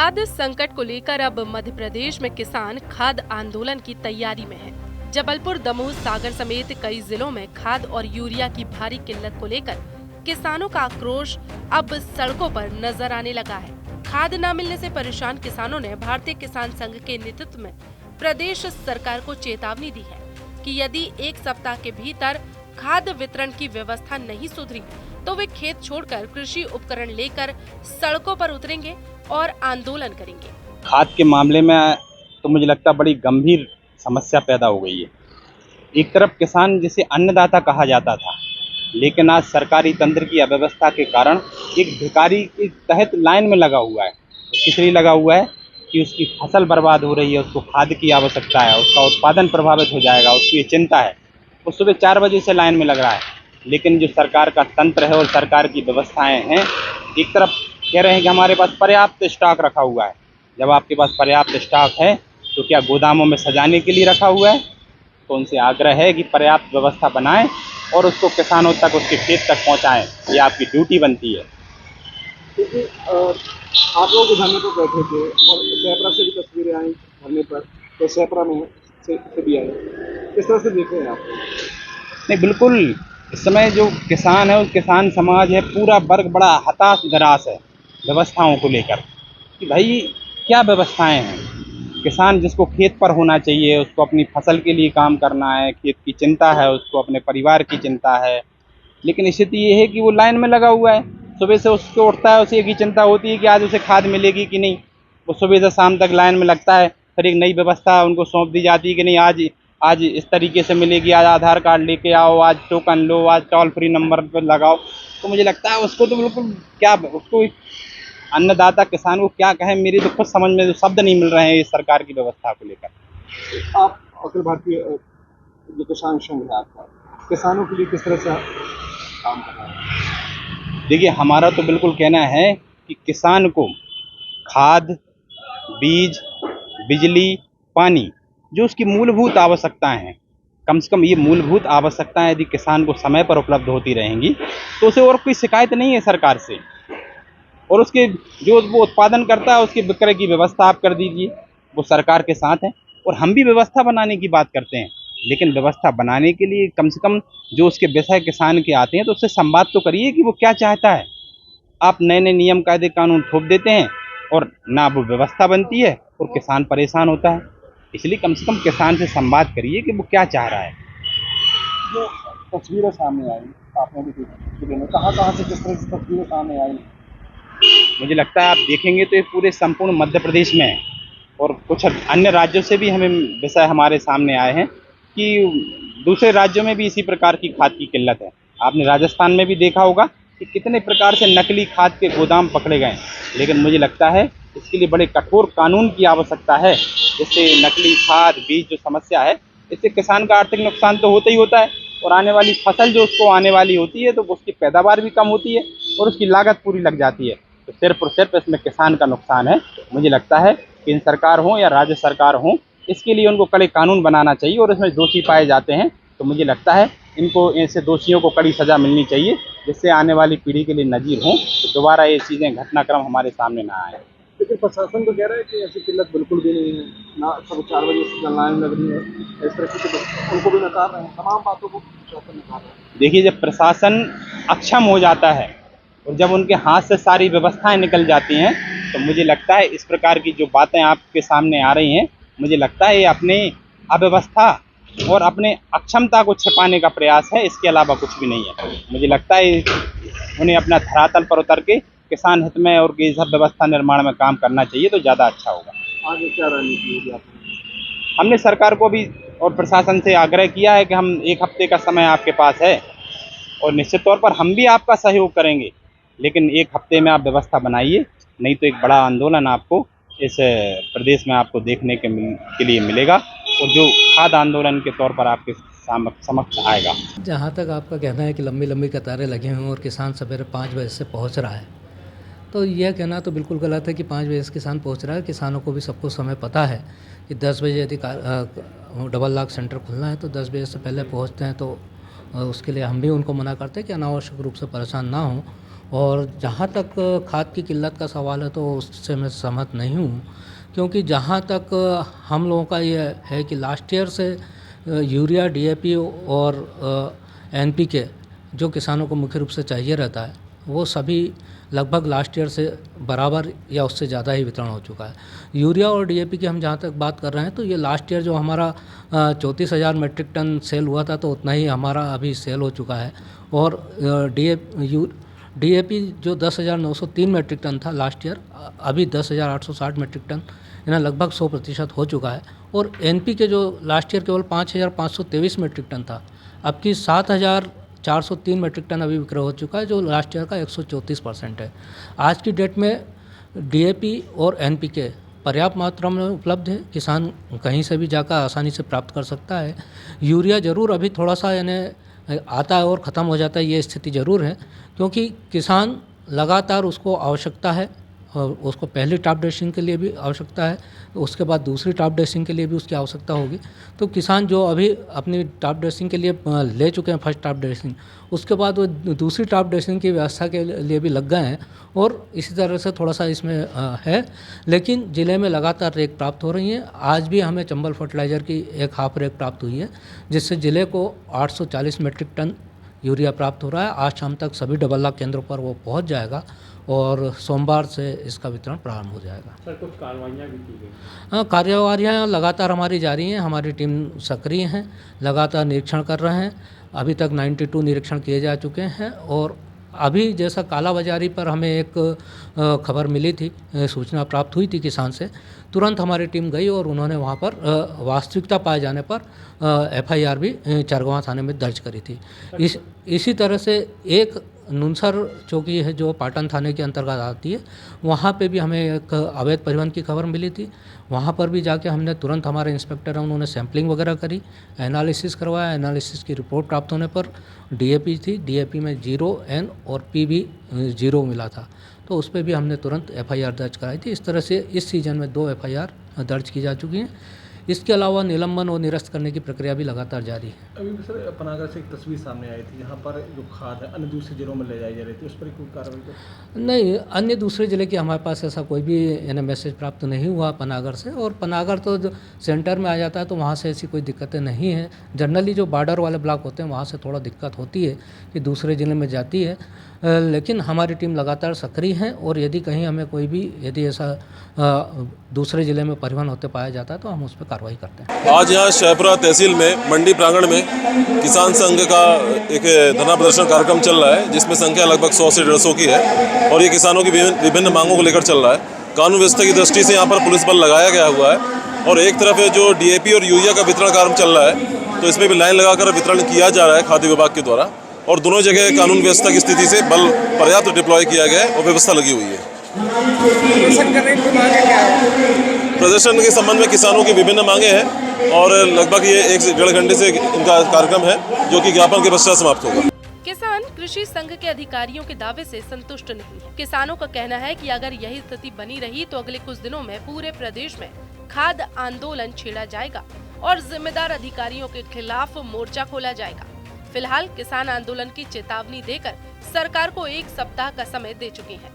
खाद्य संकट को लेकर अब मध्य प्रदेश में किसान खाद्य आंदोलन की तैयारी में है। जबलपुर, दमोह, सागर समेत कई जिलों में खाद और यूरिया की भारी किल्लत को लेकर किसानों का आक्रोश अब सड़कों पर नजर आने लगा है। खाद न मिलने से परेशान किसानों ने भारतीय किसान संघ के नेतृत्व में प्रदेश सरकार को चेतावनी दी है कि यदि एक सप्ताह के भीतर खाद्य वितरण की व्यवस्था नहीं सुधरी तो वे खेत छोड़कर कृषि उपकरण लेकर सड़कों पर उतरेंगे और आंदोलन करेंगे। खाद के मामले में तो मुझे लगता है बड़ी गंभीर समस्या पैदा हो गई है। एक तरफ किसान जिसे अन्नदाता कहा जाता था, लेकिन आज सरकारी तंत्र की अव्यवस्था के कारण एक भिखारी के तहत लाइन में लगा हुआ है। किस लिए लगा हुआ है कि उसकी फसल बर्बाद हो रही है, उसको खाद की आवश्यकता है, उसका उत्पादन प्रभावित हो जाएगा, उसकी ये चिंता है। वो सुबह 4 बजे से लाइन में लग रहा है, लेकिन जो सरकार का तंत्र है और सरकार की व्यवस्थाएं हैं, एक तरफ कह रहे हैं कि हमारे पास पर्याप्त स्टॉक रखा हुआ है। जब आपके पास पर्याप्त स्टॉक है तो क्या गोदामों में सजाने के लिए रखा हुआ है? तो उनसे आग्रह है कि पर्याप्त व्यवस्था बनाएं और उसको किसानों तक, उसके खेत तक पहुंचाएं। ये आपकी ड्यूटी बनती है। क्योंकि आप लोग धरने पर बैठे थे और सेपरा से भी तस्वीरें आई धरने पर, तो सेपरा में से भी आई। किस तरह से देख रहे हैं आप? नहीं, बिल्कुल इस समय जो किसान है, उस किसान समाज है, पूरा वर्ग बड़ा हताश निराश है व्यवस्थाओं को लेकर कि भाई क्या व्यवस्थाएं हैं। किसान जिसको खेत पर होना चाहिए, उसको अपनी फसल के लिए काम करना है, खेत की चिंता है, उसको अपने परिवार की चिंता है, लेकिन स्थिति ये है कि वो लाइन में लगा हुआ है। सुबह से उसको उठता है, उसे एक ही चिंता होती है कि आज उसे खाद मिलेगी कि नहीं। वो सुबह से शाम तक लाइन में लगता है, फिर एक नई व्यवस्था उनको सौंप दी जाती है कि नहीं, आज इस तरीके से मिलेगी, आज आधार कार्ड लेके आओ, आज टोकन लो, आज टोल फ्री नंबर पर लगाओ। तो मुझे लगता है उसको तो बिल्कुल क्या, उसको अन्नदाता किसान को क्या कहें, मेरी तो खुद समझ में शब्द नहीं मिल रहे हैं इस सरकार की व्यवस्था को लेकर। आप अखिल भारतीय जो किसान संघ है आपका, किसानों के लिए किस तरह से काम कर रहा है? देखिए, हमारा तो बिल्कुल कहना है कि किसान को खाद, बीज, बिजली, पानी, जो उसकी मूलभूत आवश्यकताएं हैं, कम से कम ये मूलभूत आवश्यकताएं यदि किसान को समय पर उपलब्ध होती रहेंगी तो उसे और कोई शिकायत नहीं है सरकार से। और उसके जो वो उत्पादन करता है उसके विक्रय की व्यवस्था आप कर दीजिए, वो सरकार के साथ है। और हम भी व्यवस्था बनाने की बात करते हैं, लेकिन व्यवस्था बनाने के लिए कम से कम जो उसके विषय किसान के आते हैं तो उससे संवाद तो करिए कि वो क्या चाहता है। आप नए नए नियम, कायदे, कानून थोप देते हैं और ना वो व्यवस्था बनती है और किसान परेशान होता है। इसलिए कम से कम किसान से संवाद करिए कि वो क्या चाह रहा है। जो तस्वीरें सामने आई, आपने भी देखी, कहाँ से किस तरह की तस्वीरें सामने आई? मुझे लगता है आप देखेंगे तो ये पूरे संपूर्ण मध्य प्रदेश में है और कुछ अन्य राज्यों से भी हमें विषय हमारे सामने आए हैं कि दूसरे राज्यों में भी इसी प्रकार की खाद की किल्लत है। आपने राजस्थान में भी देखा होगा कि कितने प्रकार से नकली खाद के गोदाम पकड़े गए, लेकिन मुझे लगता है इसके लिए बड़े कठोर कानून की आवश्यकता है, जिससे नकली खाद, बीज जो समस्या है, इससे किसान का आर्थिक नुकसान तो होता ही होता है और आने वाली फसल जो उसको आने वाली होती है तो उसकी पैदावार भी कम होती है और उसकी लागत पूरी लग जाती है। तो सिर्फ और सिर्फ इसमें किसान का नुकसान है। मुझे लगता है केंद्र सरकार हो या राज्य सरकार हो, इसके लिए उनको कड़े कानून बनाना चाहिए और इसमें दोषी पाए जाते हैं तो मुझे लगता है इनको, ऐसे दोषियों को कड़ी सज़ा मिलनी चाहिए, जिससे आने वाली पीढ़ी के लिए नज़ीर हों, तो दोबारा ये चीज़ें, घटनाक्रम हमारे सामने ना आए। लेकिन प्रशासन तो कह रहा है कि ऐसी किल्लत बिल्कुल भी नहीं है, ना सब 4 बजे से लाइन लग रही है, इस तरह की तो उनको भी नकार रहे हैं, तमाम बातों को प्रशासन नकार रहा है। देखिए, जब प्रशासन अक्षम हो जाता है और जब उनके हाथ से सारी व्यवस्थाएं निकल जाती हैं तो मुझे लगता है इस प्रकार की जो बातें आपके सामने आ रही हैं, मुझे लगता है ये अपने अव्यवस्था और अपने अक्षमता को छिपाने का प्रयास है, इसके अलावा कुछ भी नहीं है। मुझे लगता है उन्हें अपना धरातल पर उतर के किसान हित में और ये सब व्यवस्था निर्माण में काम करना चाहिए तो ज़्यादा अच्छा होगा। आगे क्या रणनीति होगी आपकी? हमने सरकार को भी और प्रशासन से आग्रह किया है कि हम 1 हफ्ते का समय आपके पास है और निश्चित तौर पर हम भी आपका सहयोग करेंगे, लेकिन 1 हफ्ते में आप व्यवस्था बनाइए, नहीं तो एक बड़ा आंदोलन आपको इस प्रदेश में आपको देखने के लिए मिलेगा और जो खाद्य आंदोलन के तौर पर आपके समक्ष आएगा। जहाँ तक आपका कहना है कि लंबी लंबी कतारें लगी हुई और किसान सवेरे 5 बजे से पहुँच रहा है, तो यह कहना तो बिल्कुल गलत है कि 5 बजे से किसान पहुँच रहा है। किसानों को भी सबको समय पता है कि 10 बजे यदि डबल लॉक सेंटर खुलना है तो 10 बजे से पहले पहुँचते हैं, तो उसके लिए हम भी उनको मना करते हैं कि अनावश्यक रूप से परेशान ना हों और जहाँ तक खाद की किल्लत का सवाल है तो उससे मैं सहमत नहीं हूँ, क्योंकि जहाँ तक हम लोगों का ये है कि लास्ट ईयर से यूरिया, डीएपी और एनपीके जो किसानों को मुख्य रूप से चाहिए रहता है, वो सभी लगभग लास्ट ईयर से बराबर या उससे ज़्यादा ही वितरण हो चुका है। यूरिया और डीएपी की हम जहाँ तक बात कर रहे हैं तो ये लास्ट ईयर जो हमारा 34,000 मेट्रिक टन सेल हुआ था, तो उतना ही हमारा अभी सेल हो चुका है। और डीएपी जो 10,903 मेट्रिक टन था लास्ट ईयर, अभी 10,860 मेट्रिक टन, यानी लगभग 100% हो चुका है। और एनपीके जो लास्ट ईयर केवल 5,523 मेट्रिक टन था, अब की 7,403 मेट्रिक टन अभी विक्रय हो चुका है, जो लास्ट ईयर का 134% है। आज की डेट में डीएपी और एनपीके पर्याप्त मात्रा में उपलब्ध है, किसान कहीं से भी जाकर आसानी से प्राप्त कर सकता है। यूरिया ज़रूर अभी थोड़ा सा यानी आता है और ख़त्म हो जाता है, ये स्थिति ज़रूर है, क्योंकि किसान लगातार उसको आवश्यकता है, और उसको पहली टॉप ड्रेसिंग के लिए भी आवश्यकता है, उसके बाद दूसरी टॉप ड्रेसिंग के लिए भी उसकी आवश्यकता होगी। तो किसान जो अभी अपनी टॉप ड्रेसिंग के लिए ले चुके हैं फर्स्ट टॉप ड्रेसिंग, उसके बाद वो दूसरी टॉप ड्रेसिंग की व्यवस्था के लिए भी लग गए हैं, और इसी तरह से थोड़ा सा इसमें है। लेकिन ज़िले में लगातार रेक प्राप्त हो रही हैं। आज भी हमें चंबल फर्टिलाइज़र की एक हाफ रेक प्राप्त हुई है, जिससे ज़िले को 840 मेट्रिक टन यूरिया प्राप्त हो रहा है। आज शाम तक सभी डबल लाख केंद्रों पर वो पहुंच जाएगा और सोमवार से इसका वितरण प्रारंभ हो जाएगा। सर, कुछ कार्रवाइयाँ भी की गई? हाँ, कार्यवाहियाँ लगातार हमारी जारी हैं। हमारी टीम सक्रिय हैं, लगातार निरीक्षण कर रहे हैं। अभी तक 92 निरीक्षण किए जा चुके हैं। और अभी जैसा कालाबाजारी पर हमें एक खबर मिली थी, सूचना प्राप्त हुई थी किसान से, तुरंत हमारी टीम गई और उन्होंने वहाँ पर वास्तविकता पाए जाने पर एफआईआर भी चरगवां थाने में दर्ज करी थी। इसी तरह से एक नुनसर चौकी है जो पाटन थाने के अंतर्गत आती है, वहाँ पे भी हमें एक अवैध परिवहन की खबर मिली थी। वहाँ पर भी जाके हमने तुरंत, हमारे इंस्पेक्टर हैं उन्होंने सैंपलिंग वगैरह करी, एनालिसिस करवाया। एनालिसिस की रिपोर्ट प्राप्त होने पर डीएपी थी, डीएपी में 0N और P भी 0 मिला था, तो उस पर भी हमने तुरंत एफआईआर दर्ज कराई थी। इस तरह से इस सीजन में 2 एफआईआर दर्ज की जा चुकी हैं। इसके अलावा निलंबन और निरस्त करने की प्रक्रिया भी लगातार जारी है। अभी सर, पनागर से एक तस्वीर सामने आई थी, यहाँ पर जो खाद है अन्य दूसरे जिलों में ले जाई जा रही थी, उस पर कोई कार्रवाई? नहीं, अन्य दूसरे ज़िले की हमारे पास ऐसा कोई भी यानी मैसेज प्राप्त नहीं हुआ पनागर से। और पनागर तो जो सेंटर में आ जाता है तो वहाँ से ऐसी कोई दिक्कतें नहीं हैं। जनरली जो बॉर्डर वाले ब्लॉक होते हैं वहाँ से थोड़ा दिक्कत होती है कि दूसरे ज़िले में जाती है, लेकिन हमारी टीम लगातार सक्रिय है। और यदि कहीं हमें कोई भी यदि ऐसा दूसरे ज़िले में परिवहन होते पाया जाता है तो हम उस पर कार्रवाई करते हैं। आज यहाँ शाहपुरा तहसील में मंडी प्रांगण में किसान संघ का एक धरना प्रदर्शन कार्यक्रम चल रहा है, जिसमें संख्या लगभग 100 से 150 की है, और ये किसानों की विभिन्न मांगों को लेकर चल रहा है। कानून व्यवस्था की दृष्टि से यहाँ पर पुलिस बल लगाया गया हुआ है, और एक तरफ जो डीएपी और यूरिया का वितरण कार्य चल रहा है, तो इसमें भी लाइन लगाकर वितरण किया जा रहा है खाद्य विभाग के द्वारा, और दोनों जगह कानून व्यवस्था की स्थिति से बल पर्याप्त डिप्लॉय किया गया है और व्यवस्था लगी हुई है। प्रदर्शन के संबंध में किसानों की विभिन्न मांगे हैं, और लगभग ये 1-1.5 घंटे से इनका कार्यक्रम है, जो कि ज्ञापन के पश्चात समाप्त होगा। किसान कृषि संघ के अधिकारियों के दावे से संतुष्ट नहीं है। किसानों का कहना है कि अगर यही स्थिति बनी रही तो अगले कुछ दिनों में पूरे प्रदेश में खाद्य आंदोलन छेड़ा जाएगा और जिम्मेदार अधिकारियों के खिलाफ मोर्चा खोला जाएगा। फिलहाल किसान आंदोलन की चेतावनी देकर सरकार को 1 सप्ताह का समय दे चुके हैं।